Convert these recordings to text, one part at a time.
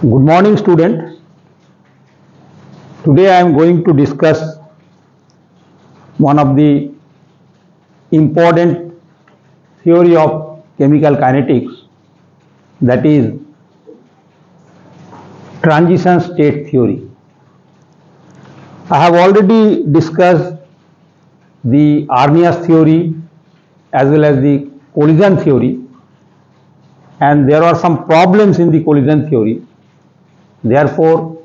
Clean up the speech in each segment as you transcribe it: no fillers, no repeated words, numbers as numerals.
Good morning, students. Today I am going to discuss one of the important theory of chemical kinetics, that is transition state theory. I have already discussed the Arrhenius theory as well as the collision theory, and there are some problems in the collision theory. Therefore,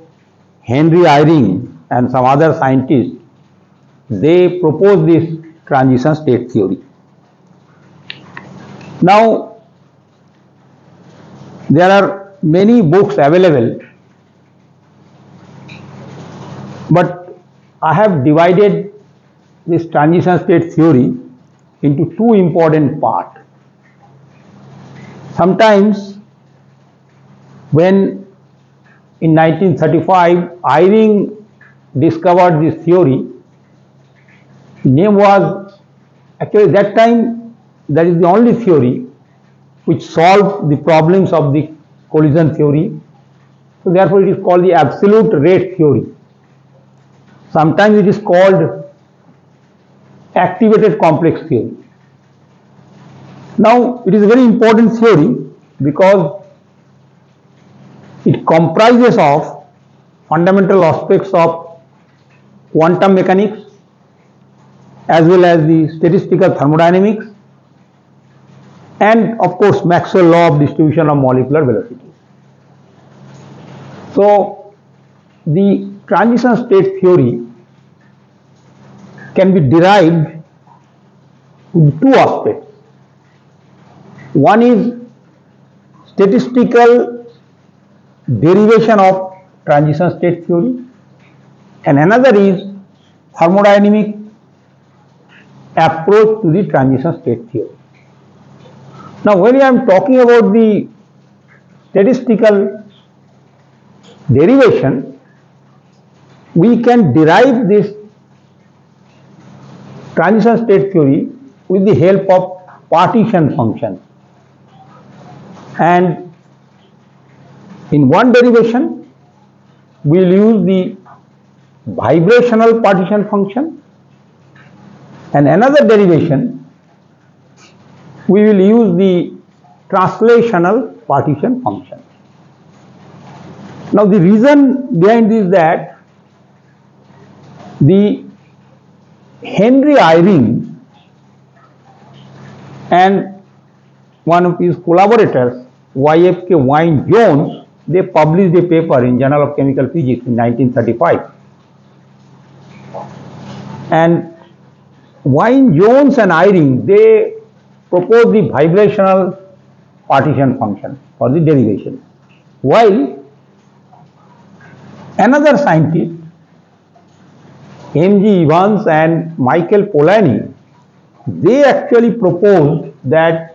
Henry Eyring and some other scientists, they proposed this transition state theory. Now, there are many books available, but I have divided this transition state theory into two important parts. Sometimes when in 1935 Eyring discovered this theory, name was actually that time that is the only theory which solved the problems of the collision theory. So therefore it is called the absolute rate theory. Sometimes it is called activated complex theory. Now it is a very important theory because it comprises of fundamental aspects of quantum mechanics as well as the statistical thermodynamics and of course Maxwell's law of distribution of molecular velocity. So the transition state theory can be derived with two aspects. One is statistical derivation of transition state theory and another is thermodynamic approach to the transition state theory. Now when I am talking about the statistical derivation, we can derive this transition state theory with the help of partition function. And in one derivation, we will use the vibrational partition function, and another derivation, we will use the translational partition function. Now the reason behind this is that the Henry Eyring and one of his collaborators, Y.F.K. Wynne-Jones, they published a paper in Journal of Chemical Physics in 1935. And Wynne-Jones and Eyring, they proposed the vibrational partition function for the derivation, while another scientist, M.G. Evans and Michael Polanyi, they actually proposed that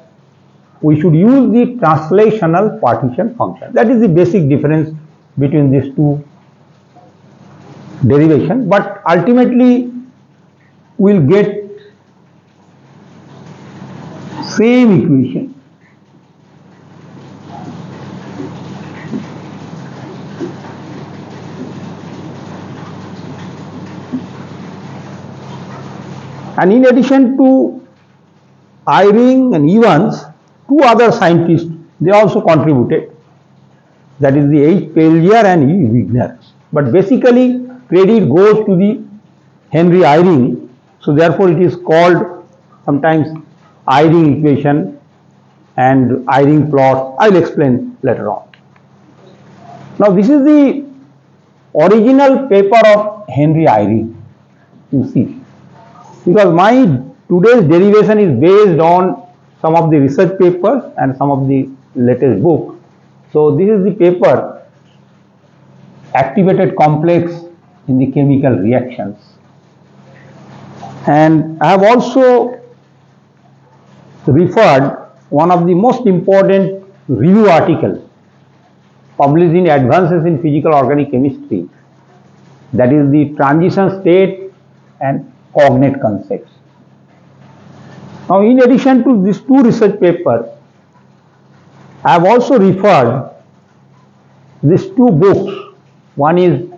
we should use the translational partition function. That is the basic difference between these two derivations, but ultimately we will get same equation. And in addition to Eyring and Evans, two other scientists, they also contributed, that is the H. Pellier and E. Wigner. But basically credit goes to the Henry Eyring, so therefore it is called sometimes Eyring equation and Eyring plot. I will explain later on. Now this is the original paper of Henry Eyring, you see, because my today's derivation is based on some of the research papers and some of the latest books. So this is the paper, Activated Complex in the Chemical Reactions. And I have also referred one of the most important review articles published in Advances in Physical Organic Chemistry, that is the transition state and cognate concepts. Now in addition to these two research papers, I have also referred these two books. One is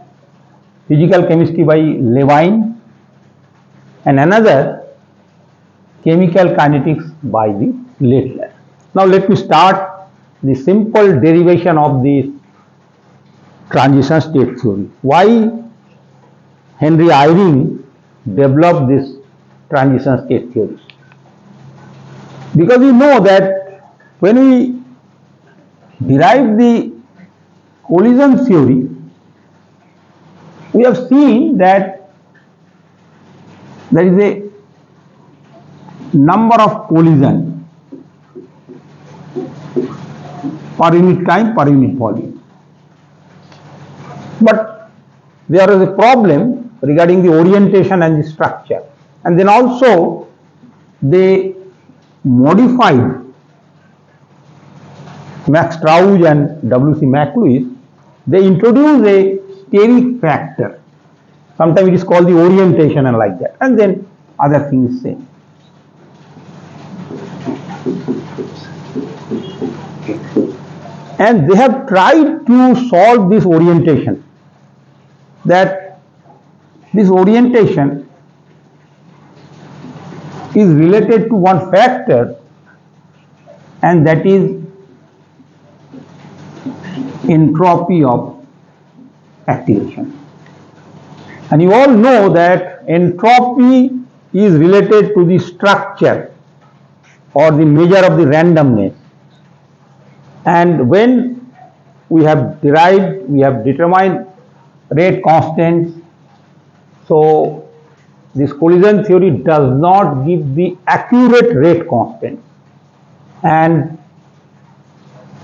Physical Chemistry by Levine and another Chemical Kinetics by the Littler. Now let me start the simple derivation of this transition state theory. Why Henry Eyring developed this transition state theory? Because we know that when we derive the collision theory, we have seen that there is a number of collision per unit time, per unit volume. But there is a problem regarding the orientation and the structure. And then also they modified Max Strauss and W.C. McLuhan. They introduced a steric factor. Sometimes it is called the orientation and like that. And then other things same. And they have tried to solve this orientation. That this orientation is related to one factor, and that is entropy of activation. And you all know that entropy is related to the structure or the measure of the randomness. And when we have determined rate constants, so this collision theory does not give the accurate rate constant. And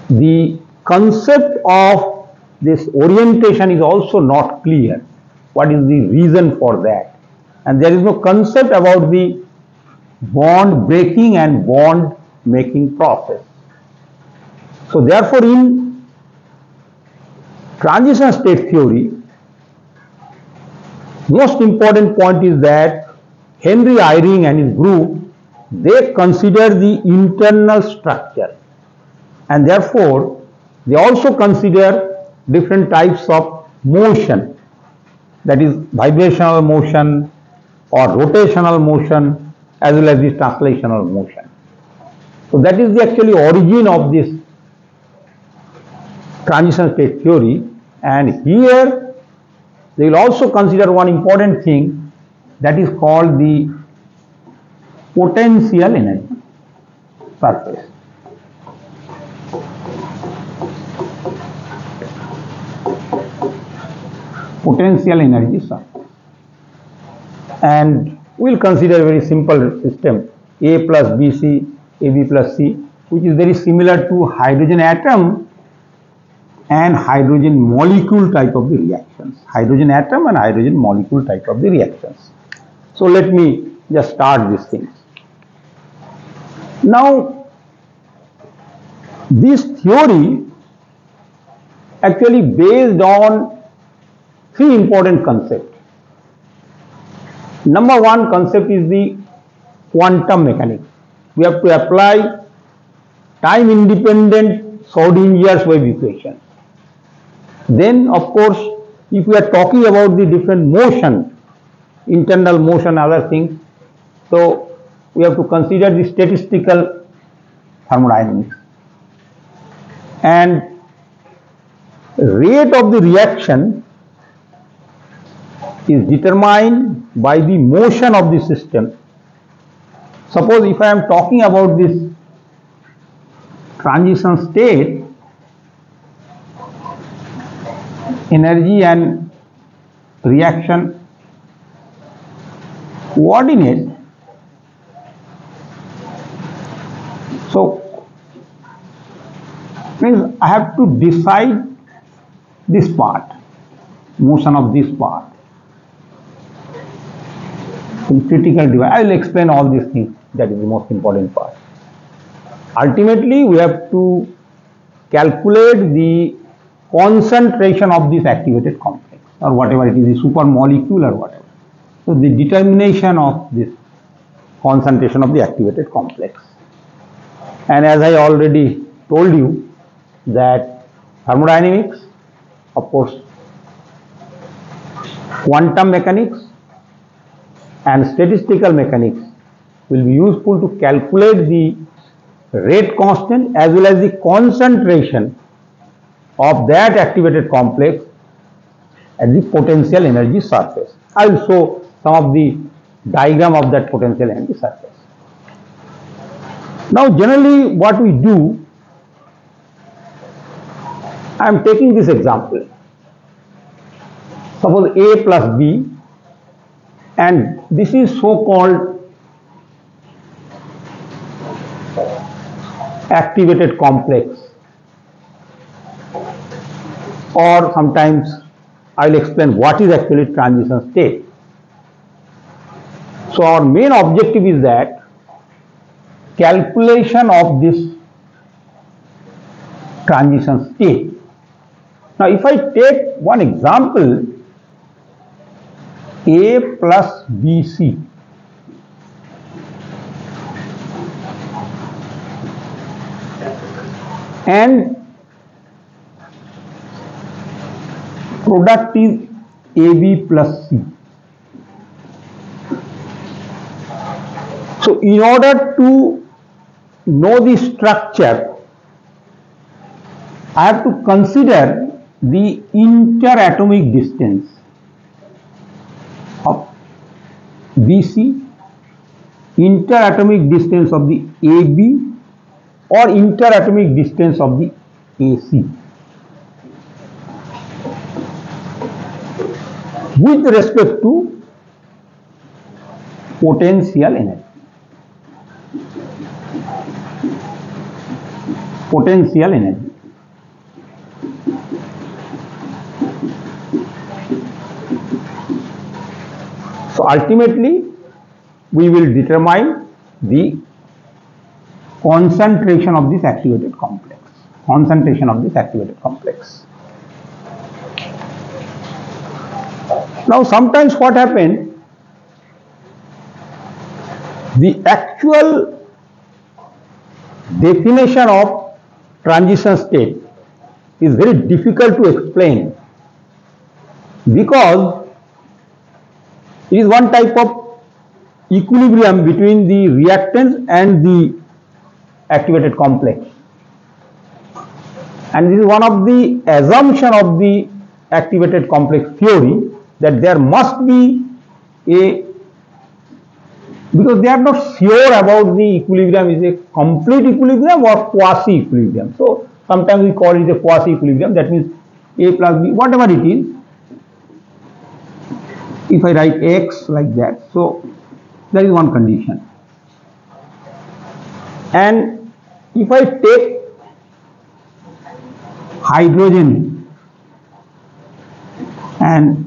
the concept of this orientation is also not clear. What is the reason for that? And there is no concept about the bond breaking and bond making process. So therefore, in transition state theory, most important point is that Henry Eyring and his group, they consider the internal structure, and therefore they also consider different types of motion, that is vibrational motion or rotational motion as well as the translational motion. So that is the actually origin of this transition state theory. And here they will also consider one important thing, that is called the potential energy surface. Potential energy surface. And we will consider a very simple system, A plus BC, AB plus C, which is very similar to hydrogen atom and hydrogen molecule type of the reactions. Hydrogen atom and hydrogen molecule type of the reactions. So let me just start these things. Now, this theory actually based on three important concepts. Number one concept is the quantum mechanics. We have to apply time independent Schrödinger's wave equation. Then of course, if we are talking about the different motion, internal motion, other things, so we have to consider the statistical thermodynamics. And rate of the reaction is determined by the motion of the system. Suppose if I am talking about this transition state, energy and reaction coordinate. So means I have to decide this part, motion of this part. Critical device. I will explain all these things. That is the most important part. Ultimately, we have to calculate the concentration of this activated complex, or whatever it is, the super molecule or whatever. So the determination of this concentration of the activated complex. And as I already told you that thermodynamics Of course, quantum mechanics and statistical mechanics will be useful to calculate the rate constant as well as the concentration of that activated complex at the potential energy surface. I will show some of the diagram of that potential energy surface. Now generally what we do, I am taking this example. Suppose A plus B, and this is so-called activated complex, or sometimes I will explain what is actually transition state. So our main objective is that calculation of this transition state. Now if I take one example, A plus BC, and product is AB plus C. So in order to know the structure, I have to consider the interatomic distance of BC, interatomic distance of the AB, or interatomic distance of the AC with respect to potential energy. Potential energy. So ultimately we will determine the concentration of this activated complex. Concentration of this activated complex. Now sometimes what happens, the actual definition of transition state is very difficult to explain, because it is one type of equilibrium between the reactants and the activated complex, and this is one of the assumption of the activated complex theory, that there must be a, because they are not sure about the equilibrium is a complete equilibrium or quasi equilibrium. So sometimes we call it a quasi equilibrium, that means A plus B, whatever it is. If I write X like that, so that is one condition. And if I take hydrogen, and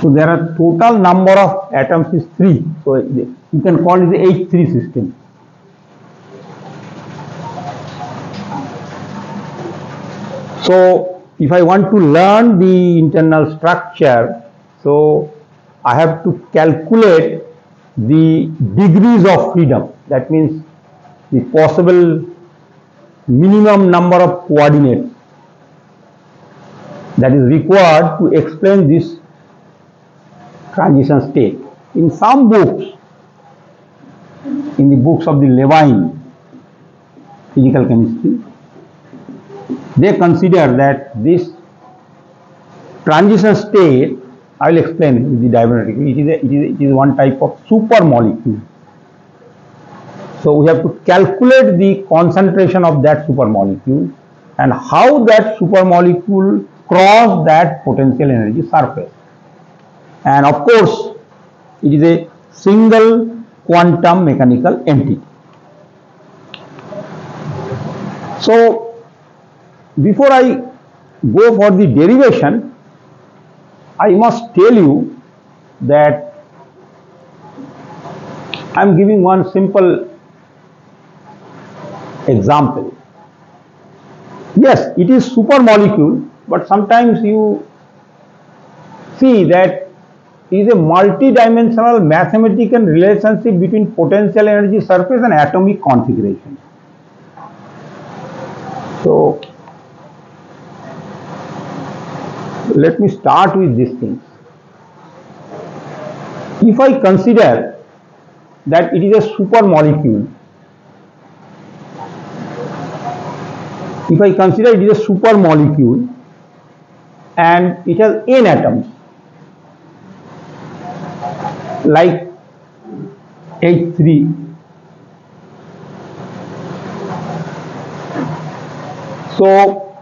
so there are total number of atoms is 3, so you can call it the H3 system. So if I want to learn the internal structure, so I have to calculate the degrees of freedom, that means the possible minimum number of coordinates that is required to explain this transition state. In some books, in the books of the Levine physical chemistry, they consider that this transition state, I will explain the diagram. It is one type of super molecule. So we have to calculate the concentration of that super molecule and how that super molecule cross that potential energy surface. And of course, it is a single quantum mechanical entity. So before I go for the derivation, I must tell you that I am giving one simple example. Yes, it is super molecule, but sometimes you see that it is a multi-dimensional mathematical relationship between potential energy surface and atomic configuration. So Let me start with these things. If I consider that it is a super molecule, if I consider it is a super molecule and it has n atoms, like H3, so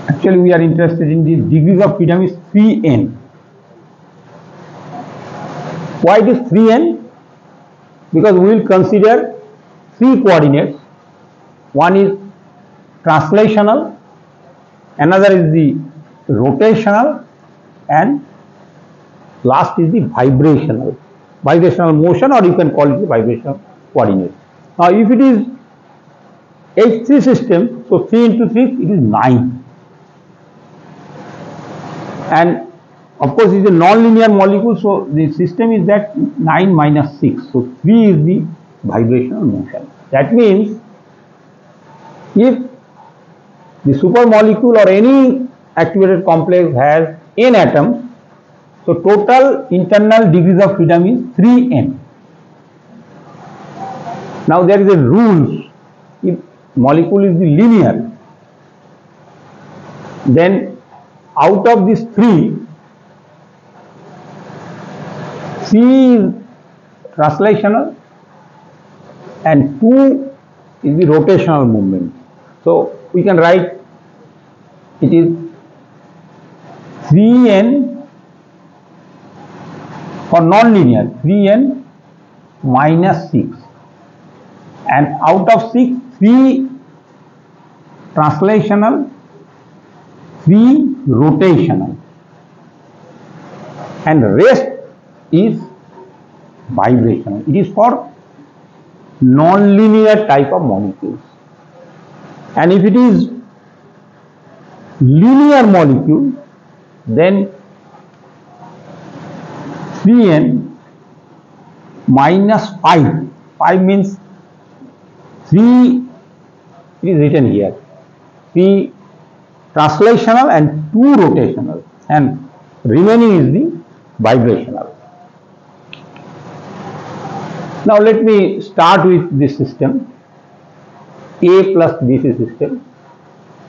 actually we are interested in the degrees of freedom is 3n. Why it is 3n? Because we will consider 3 coordinates. One is translational, another is the rotational, and last is the vibrational motion, or you can call it the vibrational coordinate. Now if it is H3 system, so 3 into 3 it is 9, and of course it is a non-linear molecule, so the system is that 9 minus 6, so 3 is the vibrational motion. That means if the super molecule or any activated complex has n atoms, so total internal degrees of freedom is 3n. Now there is a rule: if molecule is linear, then out of these 3, C is translational and 2 is the rotational movement. So we can write it is 3n for non-linear, 3n minus 6, and out of 6, 3 translational, 3 rotational, and rest is vibrational. It is for non-linear type of molecules. And if it is linear molecule, then 3n minus 5. 5 means 3, it is written here, 3 translational and 2 rotational, and remaining is the vibrational. Now let me start with this system, A plus BC system,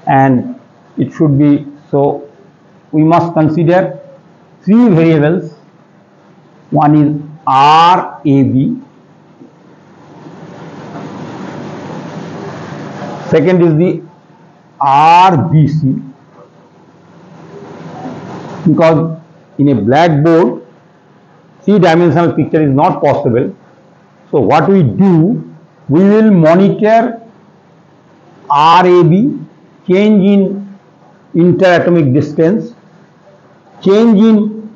and it should be, so we must consider 3 variables. One is RAB, second is the RBC, because in a blackboard 3-dimensional picture is not possible. So what we do, we will monitor RAB, change in interatomic distance, change in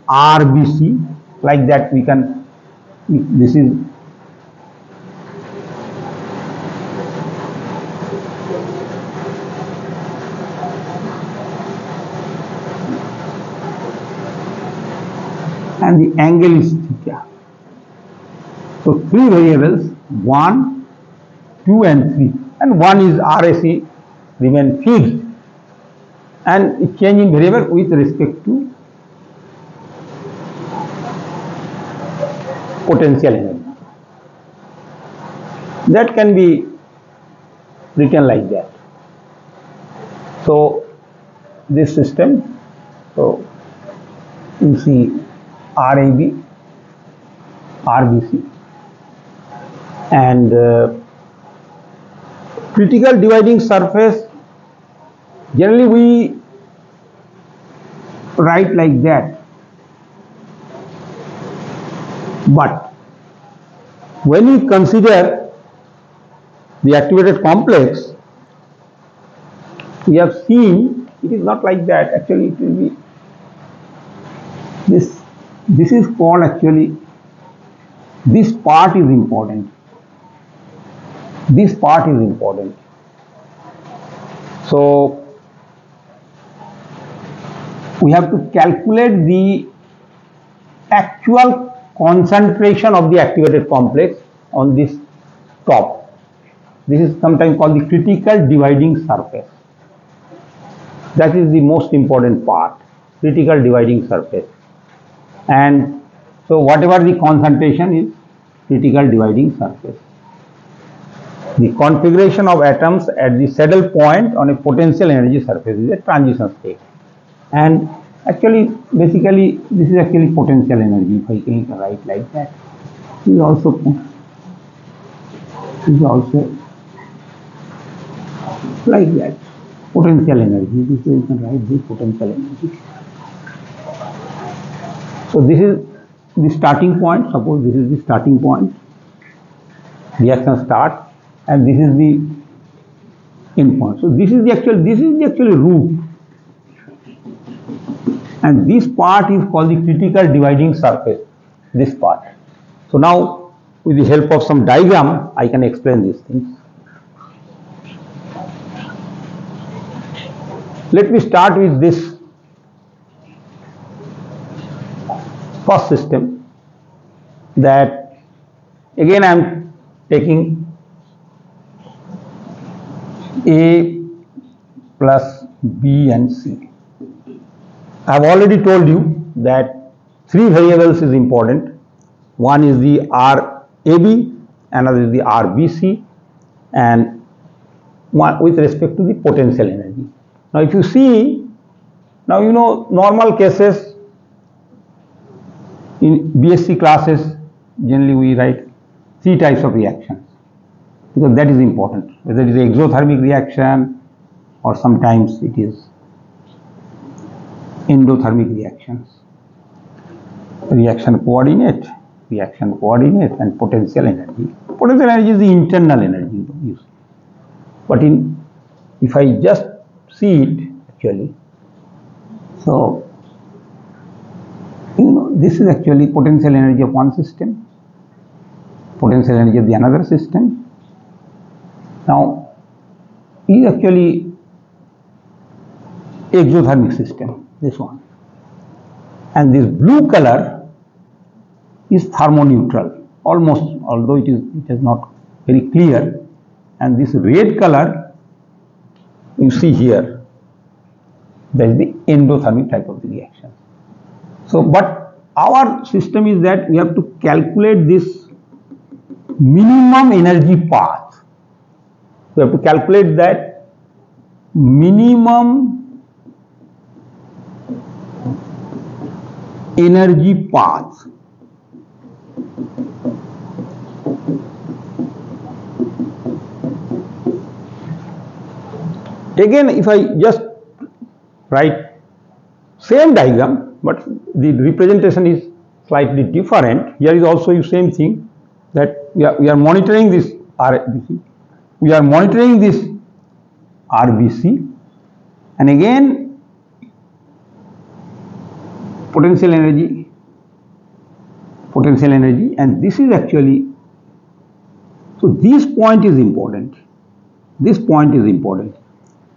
RBC, like that we can, this is and the angle is theta. So 3 variables, 1, 2 and 3, and 1 is RAC remain fixed, and it change in variable with respect to potential energy. That can be written like that. So this system, so you see RAB, RBC, and critical dividing surface, generally we write like that, but when we consider the activated complex, we have seen it is not like that. Actually it will be this is called, actually this part is important. This part is important. So we have to calculate the actual concentration of the activated complex on this top. This is sometimes called the critical dividing surface. That is the most important part, critical dividing surface. And so whatever the concentration is critical dividing surface. The configuration of atoms at the saddle point on a potential energy surface is a transition state. And actually, basically, this is actually potential energy, if I can write like that. This is also like that, potential energy. This way you can write this potential energy. So this is the starting point. Suppose this is the starting point. Reaction starts, and this is the end point. So this is the actual root, and this part is called the critical dividing surface. This part. So now, with the help of some diagram, I can explain these things. Let me start with this first system, that again I am taking A plus B and C. I have already told you that three variables is important. One is the RAB, another is the RBC, and one with respect to the potential energy. Now if you see, now you know normal cases in B.Sc classes, generally we write three types of reactions, because that is important, whether it is exothermic reaction or sometimes it is endothermic reactions. Reaction coordinate, and potential energy. Potential energy is the internal energy, but if I just see it actually, so this is actually potential energy of one system, potential energy of the another system. Now, is actually exothermic system, this one, and this blue color is thermoneutral, almost, although it is not very clear, and this red color you see here, that is the endothermic type of the reaction. So, but our system is that we have to calculate this minimum energy path. We have to calculate that minimum energy path. Again, if I just write same diagram, but the representation is slightly different. Here is also the same thing, that we are monitoring this RBC, we are monitoring this RBC, and again potential energy, and this is actually, so this point is important. This point is important.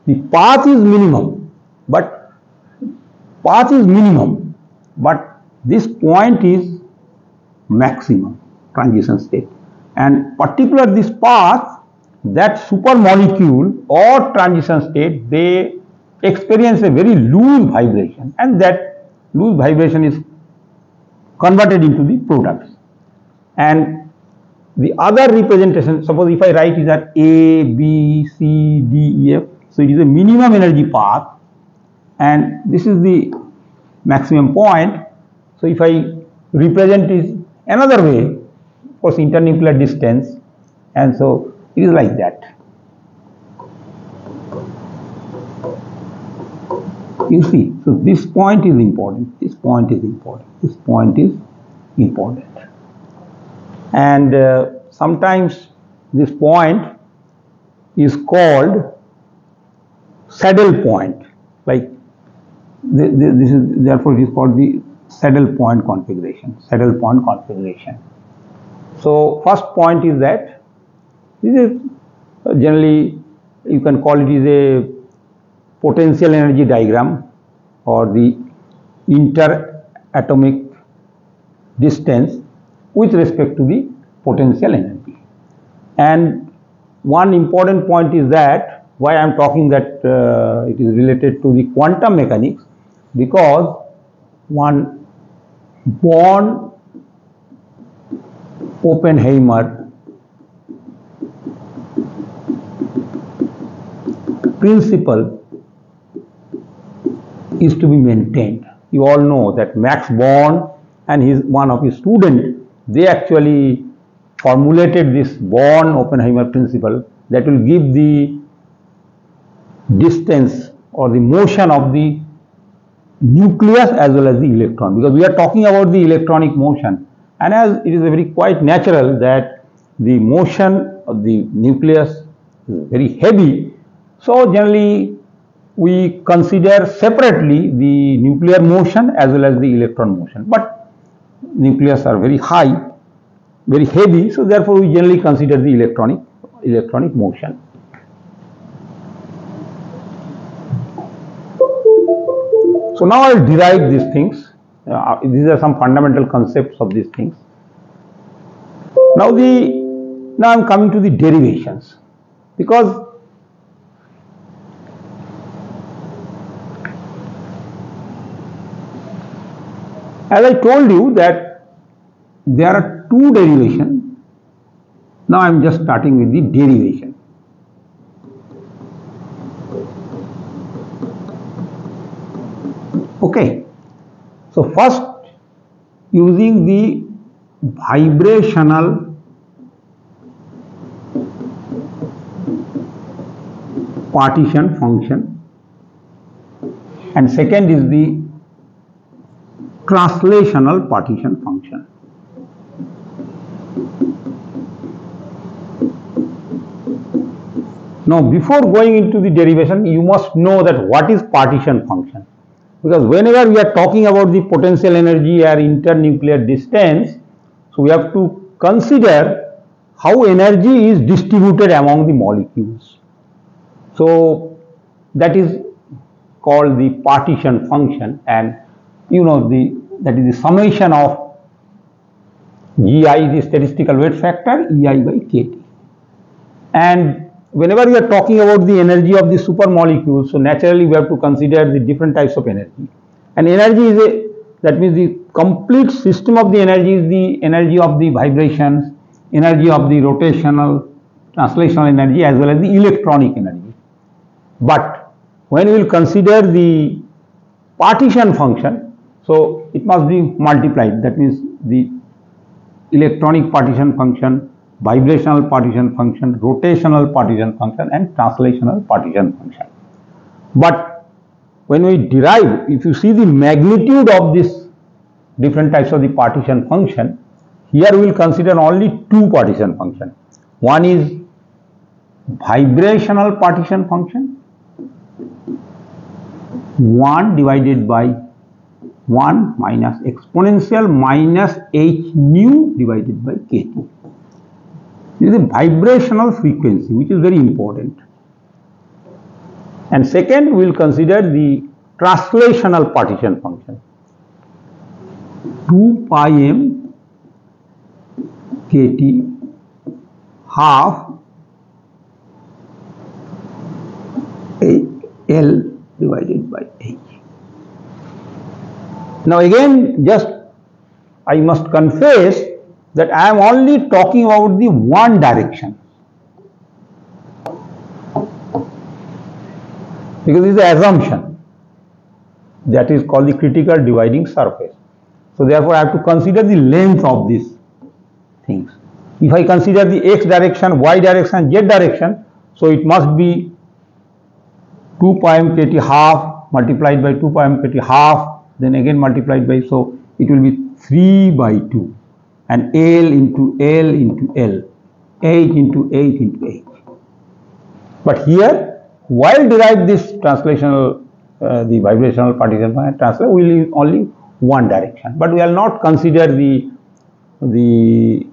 The path is minimum, but this point is maximum transition state, and particular this path, that supermolecule or transition state, they experience a very loose vibration, and that loose vibration is converted into the products. And the other representation, suppose if I write is that A, B, C, D, E, F, so it is a minimum energy path, and this is the maximum point. So if I represent it another way, of course internuclear distance, and so it is like that. You see, so this point is important, this point is important, this point is important, and sometimes this point is called saddle point, like this is, therefore it is called the saddle point configuration, So first point is that this is generally, you can call it is a potential energy diagram, or the interatomic distance with respect to the potential energy. And one important point is that Why I am talking that it is related to the quantum mechanics? Because one Born Oppenheimer principle is to be maintained. You all know that Max Born and one of his students, they actually formulated this Born-Oppenheimer principle that will give the distance or the motion of the nucleus as well as the electron, because we are talking about the electronic motion, and as it is very quite natural that the motion of the nucleus is very heavy, so generally we consider separately the nuclear motion as well as the electron motion, but nucleus are very high, very heavy, so therefore we generally consider the electronic motion. So now I will derive these things. These are some fundamental concepts of these things. Now I am coming to the derivations, because as I told you that there are two derivations. Now I am just starting with the derivation. Okay, so first, using the vibrational partition function, and second is the translational partition function. Now, before going into the derivation, you must know that what is partition function. Because whenever we are talking about the potential energy or internuclear distance, so we have to consider how energy is distributed among the molecules. So that is called the partition function, and you know that is the summation of Gi, the statistical weight factor, Ei by Kt. And whenever we are talking about the energy of the supermolecules, so naturally we have to consider the different types of energy. And energy is that means the complete system of the energy is the energy of the vibrations, energy of the rotational, translational energy, as well as the electronic energy. But when we will consider the partition function, so it must be multiplied. That means the electronic partition function, vibrational partition function, rotational partition function, and translational partition function. But when we derive, if you see the magnitude of this different types of the partition function, here we will consider only two partition functions. One is vibrational partition function, 1 divided by 1 minus exponential minus h nu divided by kt. This is a vibrational frequency, which is very important. And second, we will consider the translational partition function, 2 pi m kt half L divided by H. Now again, just I must confess that I am only talking about the one direction, because it is an assumption that is called the critical dividing surface. So therefore I have to consider the length of these things. If I consider the x direction, y direction, z direction, so it must be 2 pi m kt half multiplied by 2 pi m kt half, then again multiplied by, so it will be 3 by 2. And L into L into L, H into H into H. But here, while derive this translational, the vibrational partition function transfer, we will use only one direction. But we will not consider the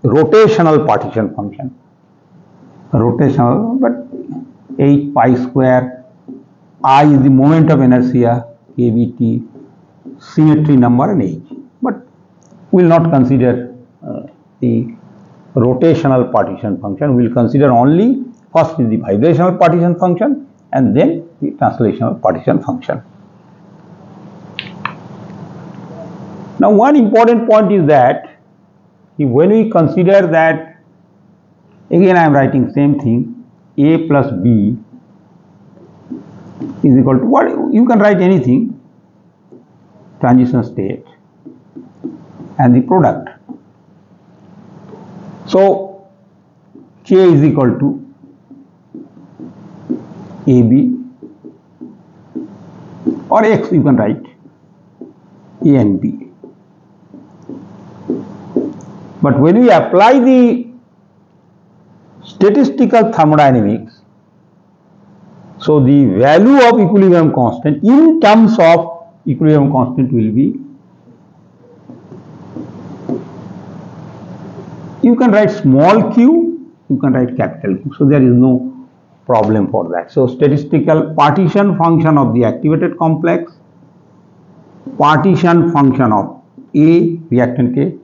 rotational partition function. Rotational, but H pi square, I is the moment of inertia, kVt, symmetry number, and H. But we will not consider the rotational partition function. We will consider only First is the vibrational partition function and then the translational partition function. Now one important point is that when we consider that, again I am writing same thing, A plus B is equal to what? You can write anything, transition state and the product. So K is equal to AB or X, you can write A and B. But when we apply the statistical thermodynamics, so the value of equilibrium constant in terms of equilibrium constant will be, you can write small q, you can write capital Q, so there is no problem for that. So statistical partition function of the activated complex, partition function of A, reactant A,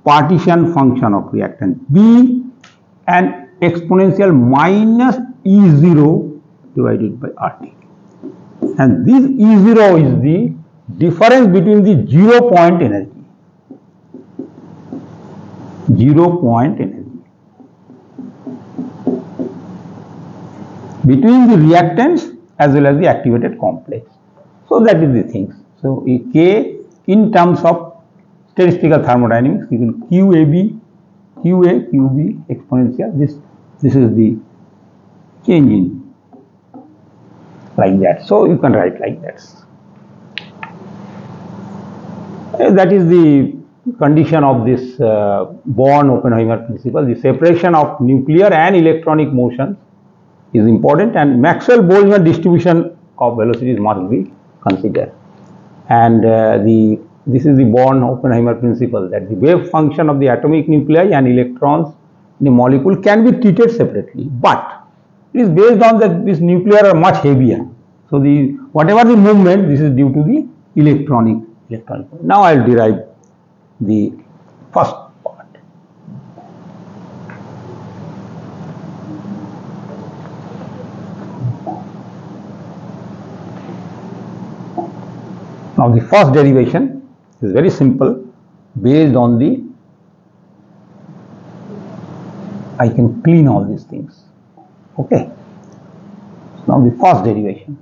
partition function of reactant B, and exponential minus E0 divided by RT. And this E0 is the difference between the 0 point energy. 0 point energy between the reactants as well as the activated complex. So that is the things. So a K in terms of statistical thermodynamics, you can QAB, QA, QB exponential. This is the change in like that. So you can write like that. That is the condition of this Born-Oppenheimer principle. The separation of nuclear and electronic motion is important, and Maxwell-Boltzmann distribution of velocities must be considered. And this is the Born-Oppenheimer principle, that the wave function of the atomic nuclei and electrons in a molecule can be treated separately, but it is based on that this nuclei are much heavier. So whatever the movement, this is due to the electronic. Now I will derive the first part. Now the first derivation is very simple, based on the, I can clean all these things. Okay. Now the first derivation.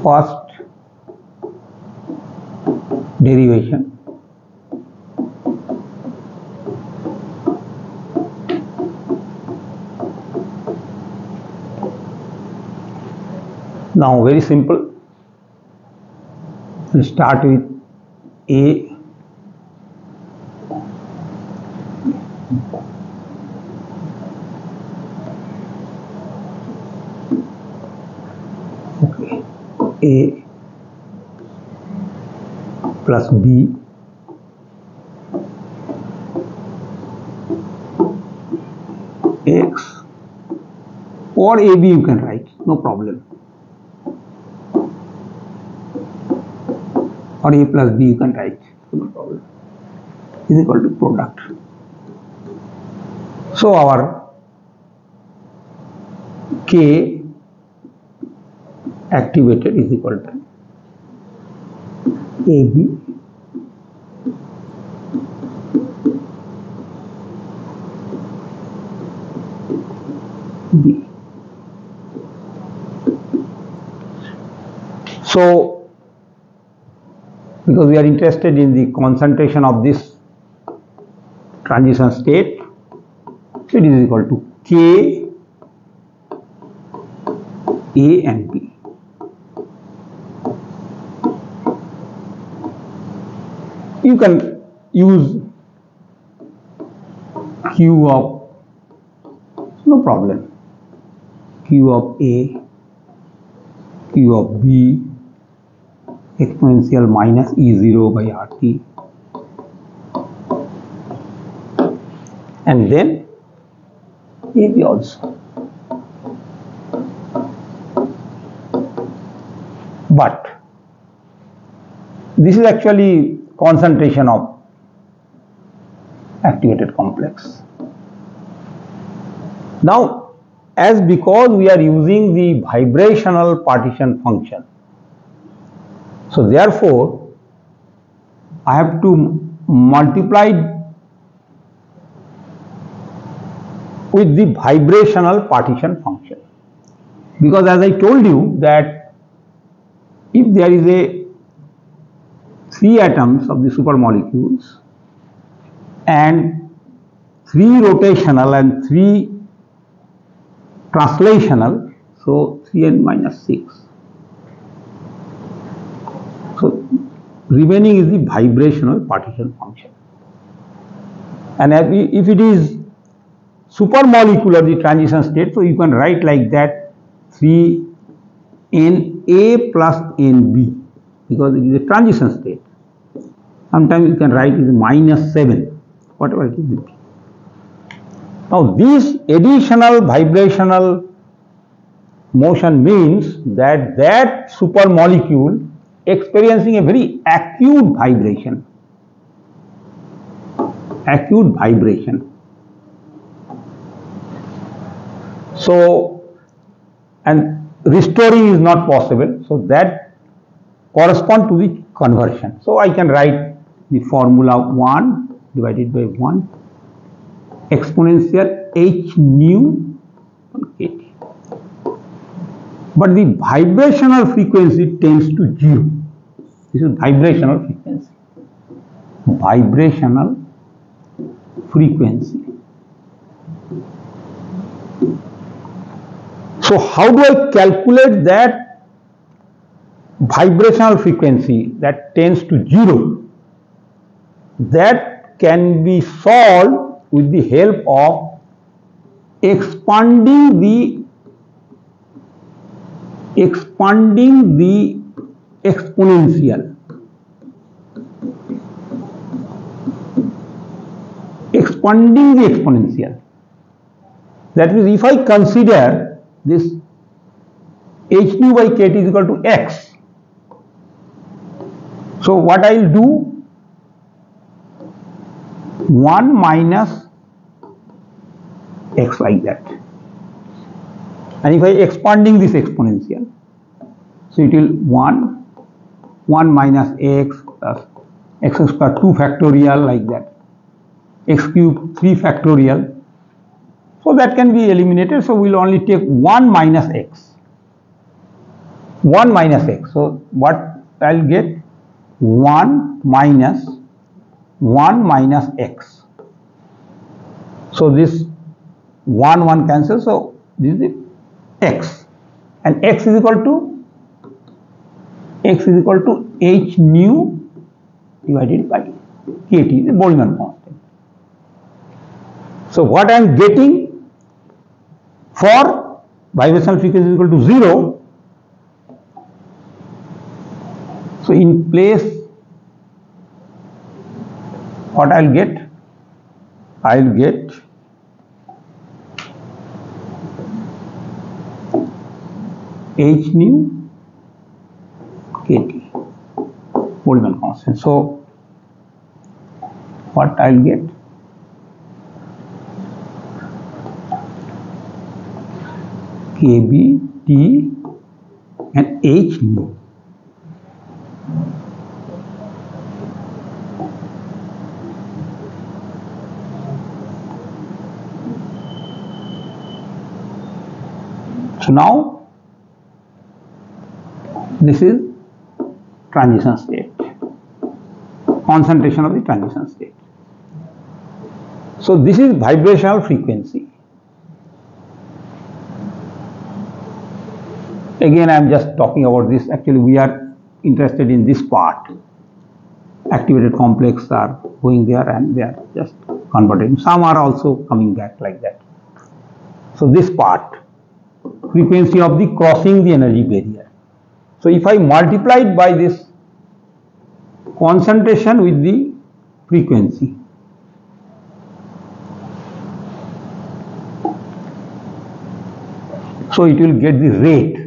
First derivation. Now very simple, we'll start with A. Okay. A plus B X, or AB you can write, no problem. Or A plus B you can write, no problem, is equal to product. So our K activated is equal to AB B. So because we are interested in the concentration of this transition state, so it is equal to K A and B. You can use Q of, no problem, Q of A, Q of B, exponential minus E0 by RT, and then AB also. But this is actually concentration of activated complex. Now, because we are using the vibrational partition function, so therefore I have to multiply with the vibrational partition function, because as I told you that if there is a 3 atoms of the supermolecules and 3 rotational and 3 translational, so 3n minus 6. So remaining is the vibrational partition function. And if it is supermolecular, the transition state, so you can write like that 3Na plus Nb, because it is a transition state. Sometimes you can write it minus 7, whatever it is. Now this additional vibrational motion means that that supermolecule experiencing a very acute vibration. Acute vibration. So, and restoring is not possible, so that corresponds to the conversion. So I can write the formula 1 divided by 1 exponential h nu kt. But the vibrational frequency tends to 0. This is vibrational frequency. Vibrational frequency. So how do I calculate that vibrational frequency that tends to 0? That can be solved with the help of expanding the exponential. Expanding the exponential. That means if I consider this h nu by kt is equal to x. So what I will do, 1 minus x like that. And if I expanding this exponential, so it will 1 minus x plus x square 2 factorial like that, x cube 3 factorial. So that can be eliminated. So we will only take 1 minus x. 1 minus x. So what I will get? 1 minus x. So this 1 cancels. So this is the x. And x is equal to h nu divided by kt, the Boltzmann constant. So what I am getting for vibrational frequency is equal to 0. So in place, what I will get? I will get h nu kt, Boltzmann constant. So what I will get? Kb, T and h nu. So now this is transition state, concentration of the transition state. So this is vibrational frequency. Again, I am just talking about this. Actually, we are interested in this part. Activated complex are going there and they are just converting. Some are also coming back like that. So this part, frequency of the crossing the energy barrier. So if I multiply it by this concentration with the frequency, so it will get the rate.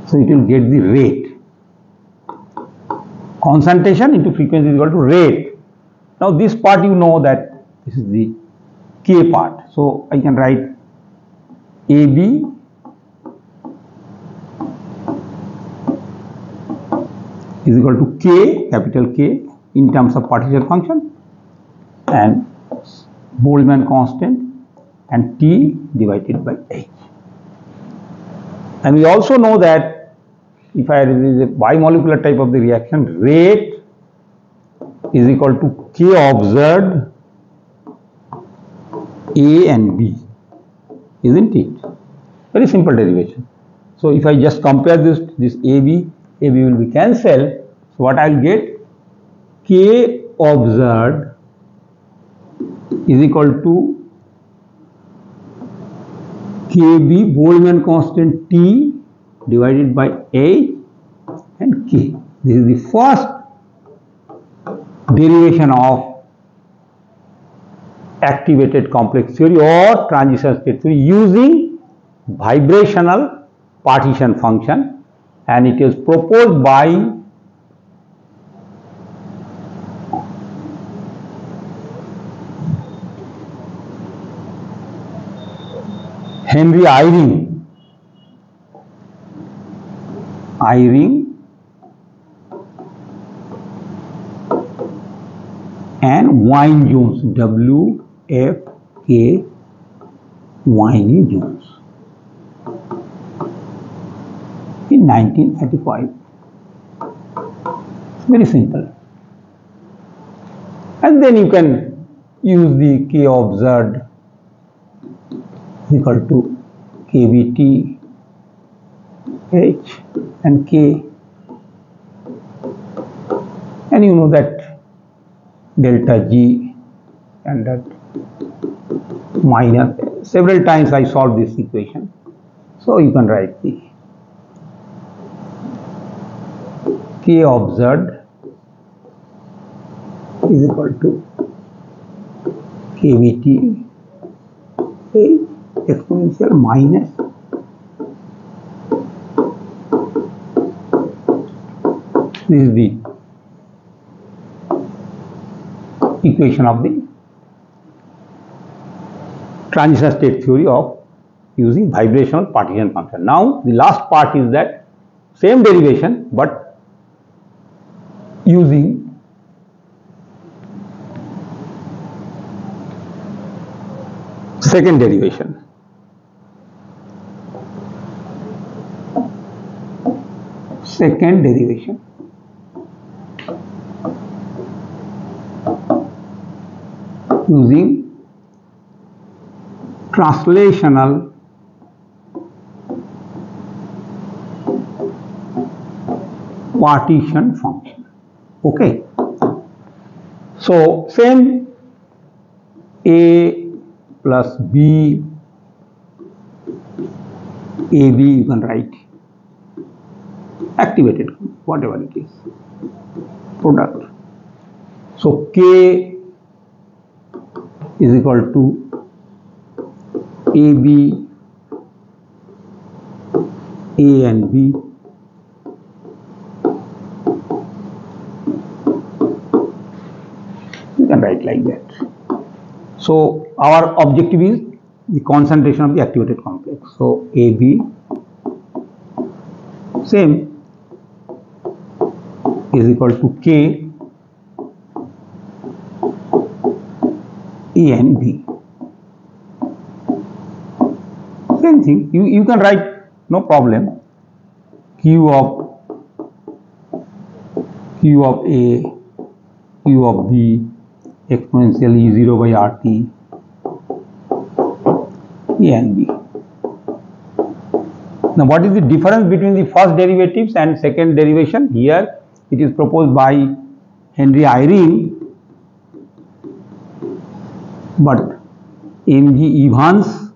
So it will get the rate. Concentration into frequency is equal to rate. Now this part you know that this is the K part. So I can write AB is equal to K, capital K, in terms of partition function, and Boltzmann constant, and T divided by H. And we also know that if I is a bimolecular type of the reaction, rate is equal to K observed A and B, isn't it? Very simple derivation. So if I just compare this AB will be cancelled. So what I will get? K observed is equal to KB Boltzmann constant T divided by H and K. This is the first derivation of activated complex theory or transition state theory using vibrational partition function, and it is proposed by Henry Eyring and Wynne-Jones, W.F.K. Wynne-Jones in 1935. Very simple. And then you can use the K observed equal to KBT H and K, and you know that delta G and that minus. Several times I solved this equation, so you can write the K observed is equal to KBT H exponential minus this is the equation of the transition state theory of using vibrational partition function. Now the last part is that same derivation but using second derivation. Second derivation using translational partition function. Okay. So same A plus B, AB you can write activated, whatever it is, product. So K is equal to AB, A and B, you can write like that. So our objective is the concentration of the activated complex. So AB same is equal to K A and B. Same thing, you can write, no problem, Q of A, Q of B exponential E0 by RT A and B. Now what is the difference between the first derivatives and second derivation? Here it is proposed by Henry Eyring, but M.G. Evans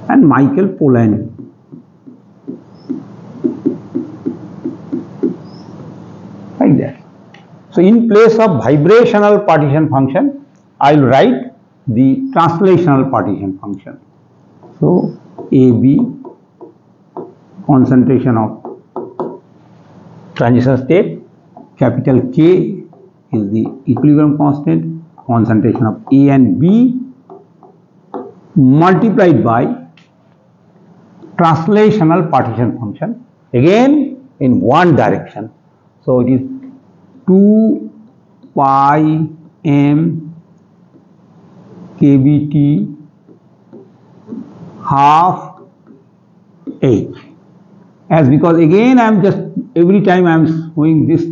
and Michael Pollan. Like that. So in place of vibrational partition function, I will write the translational partition function. So AB, concentration of transition state, capital K is the equilibrium constant, concentration of A and B multiplied by translational partition function, again in one direction. So it is 2 pi m kBt half h, as because again I am just every time I am showing this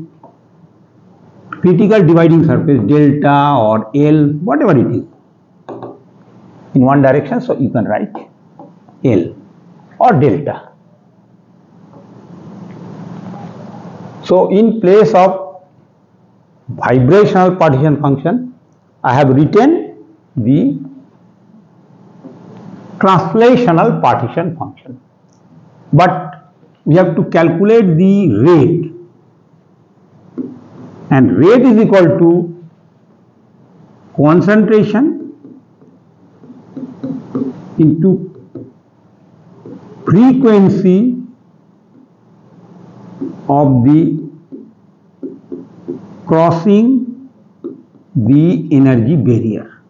critical dividing surface delta or L, whatever it is, in one direction, so you can write L or delta. So in place of vibrational partition function, I have written the translational partition function, but we have to calculate the rate, and rate is equal to concentration into frequency of the crossing the energy barrier.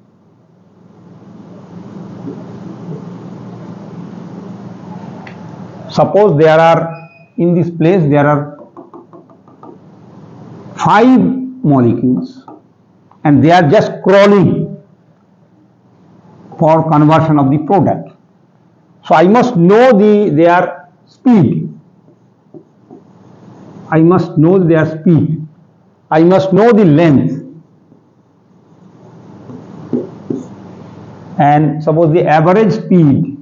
Suppose there are, in this place there are 5 molecules and they are just crawling for conversion of the product. So I must know their speed. I must know their speed. I must know the length. And suppose the average speed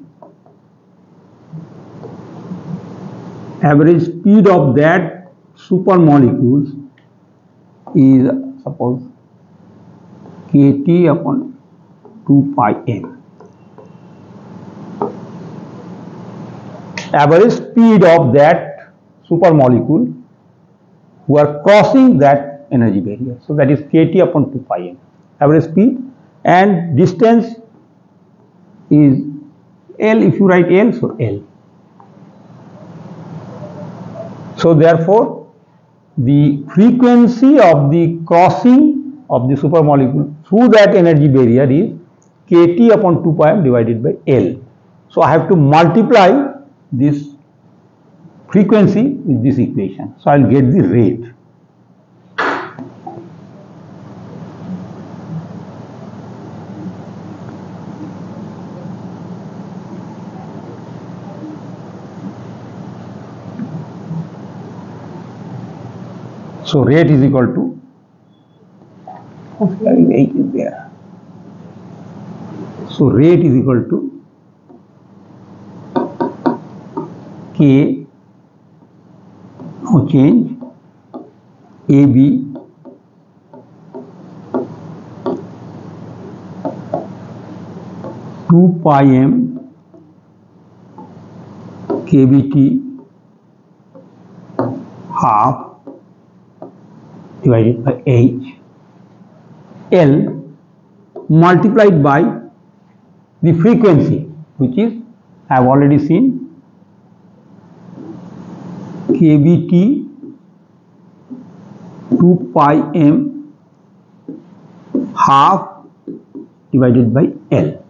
of that supermolecules is, suppose, kT upon 2 pi m. Average speed of that supermolecule who are crossing that energy barrier. So that is kT upon 2 pi m. Average speed, and distance is L. If you write L, so L. So therefore, the frequency of the crossing of the supermolecule through that energy barrier is kT upon 2 pi m divided by L. So I have to multiply this frequency with this equation. So I will get the rate. So rate is equal to, H is there. So rate is equal to K, no change, AB two pi m kBt half divided by H, L multiplied by the frequency, which is, I have already seen, kBt 2 pi m half divided by L.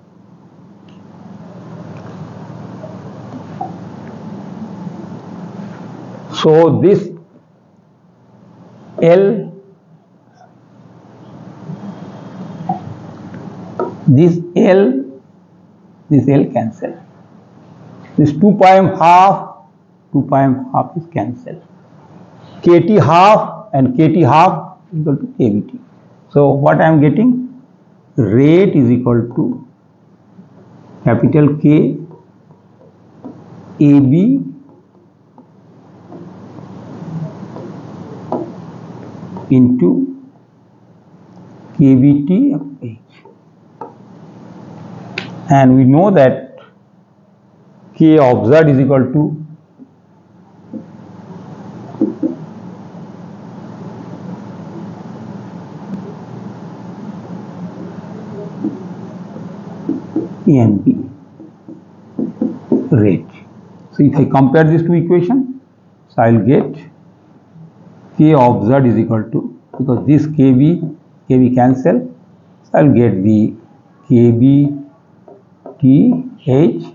So this L, this L cancel. This 2 pi m half is cancelled. kT half and kT half is equal to kBt. So what I am getting? Rate is equal to capital K AB into kBt of H. And we know that K observed is equal to A and B. rate. So if I compare these two equations, so I will get K observed is equal to, because this KB cancel, so I will get the KB TH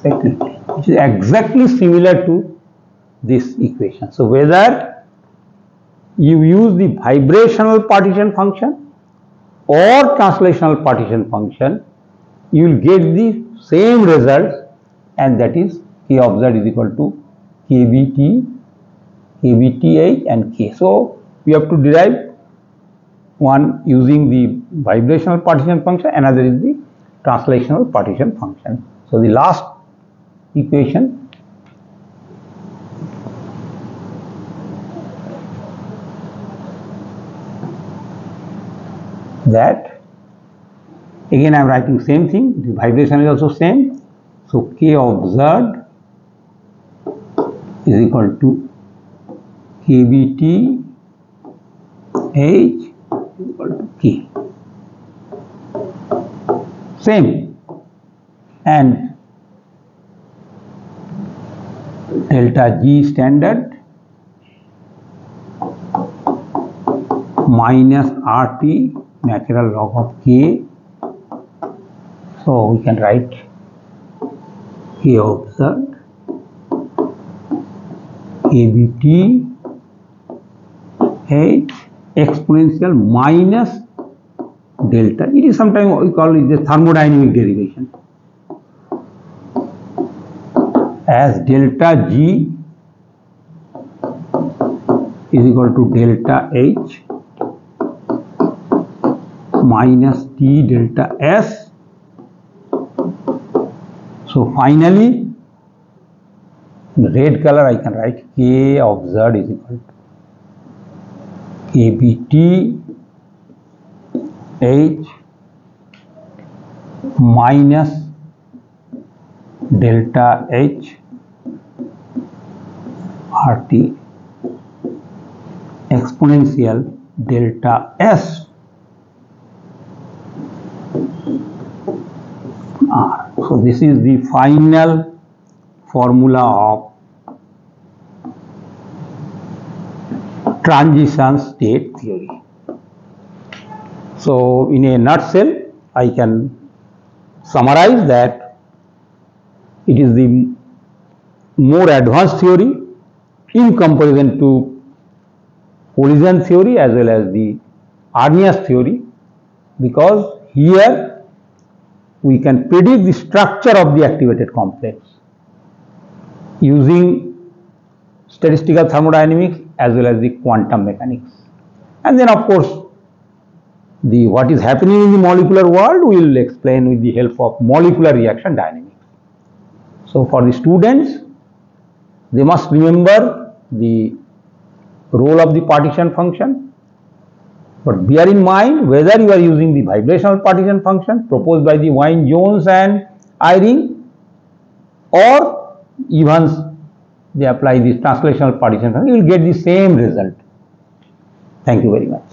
exactly, which is exactly similar to this equation. So whether you use the vibrational partition function or translational partition function, you will get the same result, and that is K observed is equal to KBT, KBTH and K. So we have to derive one using the vibrational partition function, another is the translational partition function. So the last equation that, again I am writing same thing, the vibration is also same. So K observed is equal to KBT H is equal to K. Same, and delta G standard minus RT natural log of K. So we can write K observed KBT H exponential minus delta. It is sometimes we call it the thermodynamic derivation, as delta G is equal to delta H minus T delta S. So finally, in red color I can write K observed is equal to KBT H minus delta H RT exponential delta S R. So this is the final formula of transition state theory. So in a nutshell, I can summarize that it is the more advanced theory in comparison to collision theory as well as the Arrhenius theory, because here we can predict the structure of the activated complex using statistical thermodynamics as well as the quantum mechanics. And then of course what is happening in the molecular world we will explain with the help of molecular reaction dynamics. So for the students, they must remember the role of the partition function, but bear in mind whether you are using the vibrational partition function proposed by the Wine, Jones and Eyring, or even they apply the translational partition function, you will get the same result. Thank you very much.